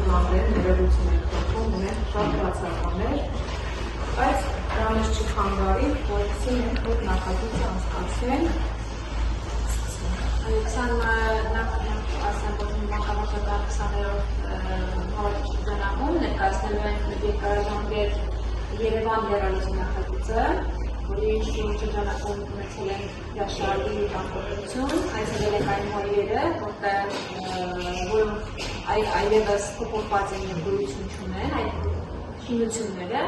համատեղ ներողություն եք խնդրում, ունենք շատ բացականներ, բայց դա մեզ չխանգարի, որպեսզի մենք այդ նախագիծը անցկացնենք։ Մակարդակը 20-րդ շրջանում ներկայացնելու ենք մեր երկարաժամկետ Երևան եռալիք նախագիծը, որի շրջանակում ունեցել ենք հրաշալի անկախություն, այցելել ենք այն մայրերը, որոնք այլևս փոփոխված են և գոյություն չունեն, այդ շինությունները։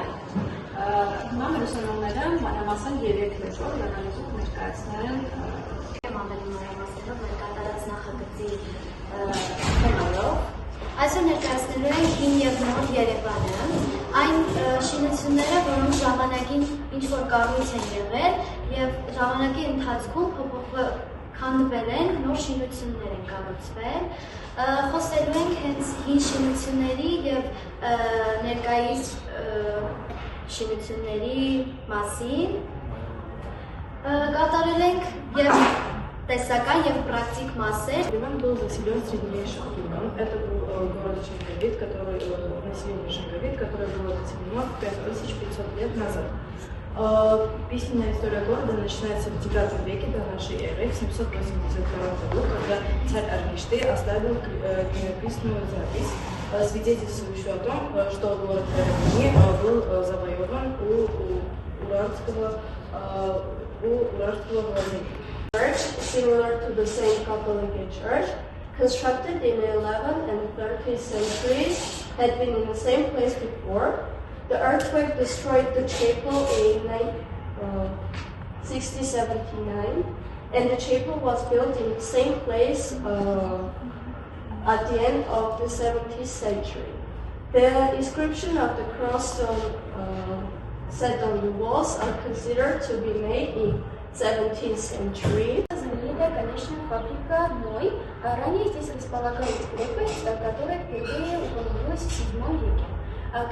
Հիմա մեր ուսանողները մանրամասն 3 լեզվով եռալիքով ներկայացնել են Այսօր ներկայացնելու ենք հին և նոր Երևանը, այն շինությունները, որոնք ժամանակին ինչ-որ կառույց են եղել և ժամանակի ընթացքում քանդվել են, նոր շինություններ են կառուցվել։ Խոսելու ենք հենց հին շինությունների և ներկայիս շինությունների մասին։ Կատարել ենք և տեսական և практик մասեր. Ереван был заселен средневековым культуром. Это был город Шенковит, население Шенковит, которое было заселено 5500 лет назад. Письменная история города начинается в 9 веке до нашей эры, в 782 году, когда царь Аргишты оставил клинописную запись, свидетельствующую о том, что город Ереван был завоеван у уральского владельца. Church, similar to the St. Catholic Church, constructed in the 11th and 13th centuries, had been in the same place before. The earthquake destroyed the chapel in 1679, and the chapel was built in the same place at the end of the 17th century. The inscription of the cross stone set on the walls are considered to be made in 17th century. Знаменитая конечная фабрика Ной. Ранее здесь располагалась крепость, которая впервые упомянулась в VII веке.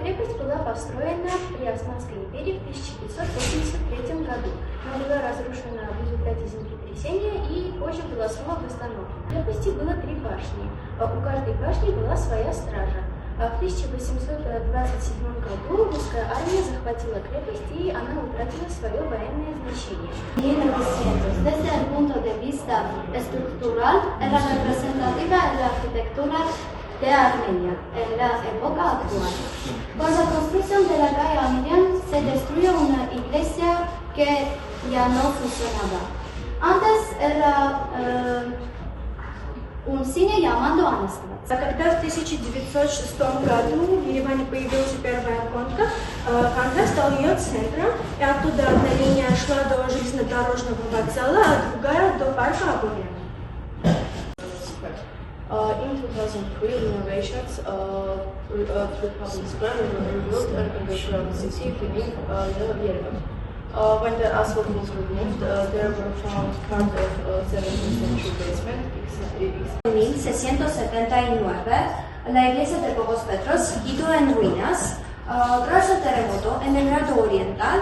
Крепость была построена при Османской империи в 1583 году, но была разрушена в результате землетрясения и позже была снова восстановлена. В крепости было 3 башни. У каждой башни была своя стража. В 1827 году русская армия захватила крепость, и она утратила свое военное значение. Desde el punto de vista estructural, era representativa en la arquitectura de Armenia en la época actual. Por la construcción de la calle Armenian se destruyó una iglesia que ya no funcionaba. Antes era un cine llamado Anastasia. Когда в 1906 году в Ереване появилась первая гонка, Кантар стал ее центром, и оттуда одна линия шла до железнодорожного вокзала, а другая до парка Агурия. In 2003, renovations of the public square were removed and converted around the city, including Yerevan. When the asphalt was removed, there were found part of 17th century basement. En 1679, la iglesia de Pocos Petros quedó en ruinas. Tras el terremoto, en el lado oriental,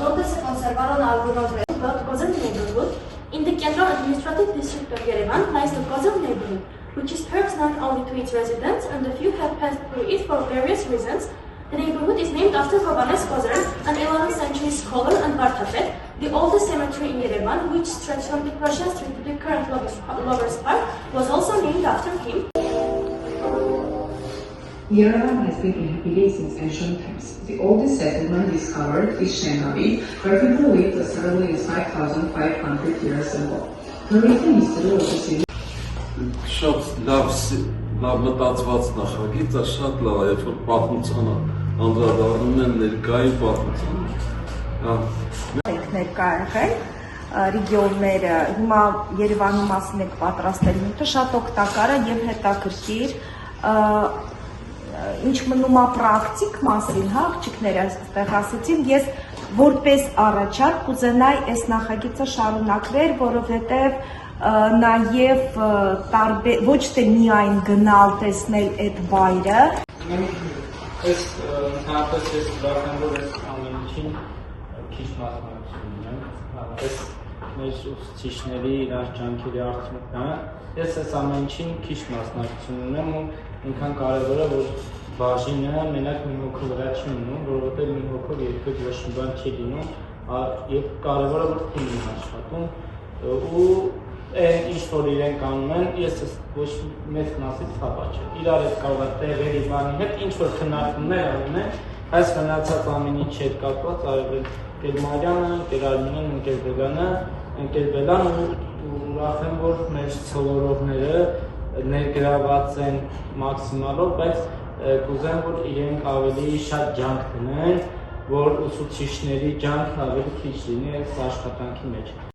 donde se conservaron algunos restos. About Kozan neighborhood, in the Kendra administrative district of Yerevan lies the Kozan neighborhood, which is perhaps known only to its residents, and a few have passed through it for various reasons. The neighborhood is named after Hovannes Kozan, an 11th century scholar and Bartapet, the oldest cemetery in Yerevan, which stretched from the Prussian Street to the current Lovers Park, was also named after him. Yerevan has been inhabited since ancient times. The oldest settlement discovered is Shengavi, where people lived as early as 5,500 years ago. The written history of the city. Շատ լավ մտածված նախագիծ, շատ լավ է, երբ որ պատմությանը անդրադառնում են ներկայի պատմությանը։ Ներկա եղել ռեգիոնները, հիմա Երևանի մասին եք պատրաստել, ինքը շատ օգտակար է եւ հետաքրքիր, ինչ մնում է պրակտիկ մասին, հա, աղջիկները այստեղ ասեցին, ես որպես առաջարկ կուզենայի այս նախագիծը շարունակվեր, որովհետեւ նաև ոչ թե միայն գնալ տեսնել այդ վայրը։ Այս ընդհանրապես ես բախանդոր ես ամեն ինչին քիչ մասնակցում ունեմ։ Այս մեր ուսուցիչների իրար ջանքերի արդյունքն է։ Ես այս ամեն ինչին քիչ մասնակցություն ունեմ ու այնքան կարևոր է, որ բաժինը մենակ մի հոգու վրա չի մնում, որովհետև մի հոգով երբեք ոչ մի բան չի լինում, եւ կարևոր է որ թիմն աշխատում ու ինչ որ իրենք անում են, ես ոչ մեծ մասից հավաք չեմ։ Իրար հետ կարող է տեղերի բանի հետ ինչ որ քննարկումներ անեն, այս մնացած ամեն ինչ հետ կապված արվել Գերմանիանը, Գերարմինեն, Գերբելան ու ուրախ եմ, որ մեր ցոլորողները ներգրաված են մաքսիմալով, բայց կուզեմ, որ իրենք ավելի շատ ջանք դնեն, որ ուսուցիչների ջանքն ավելի քիչ լինի այս աշխատանքի մեջ։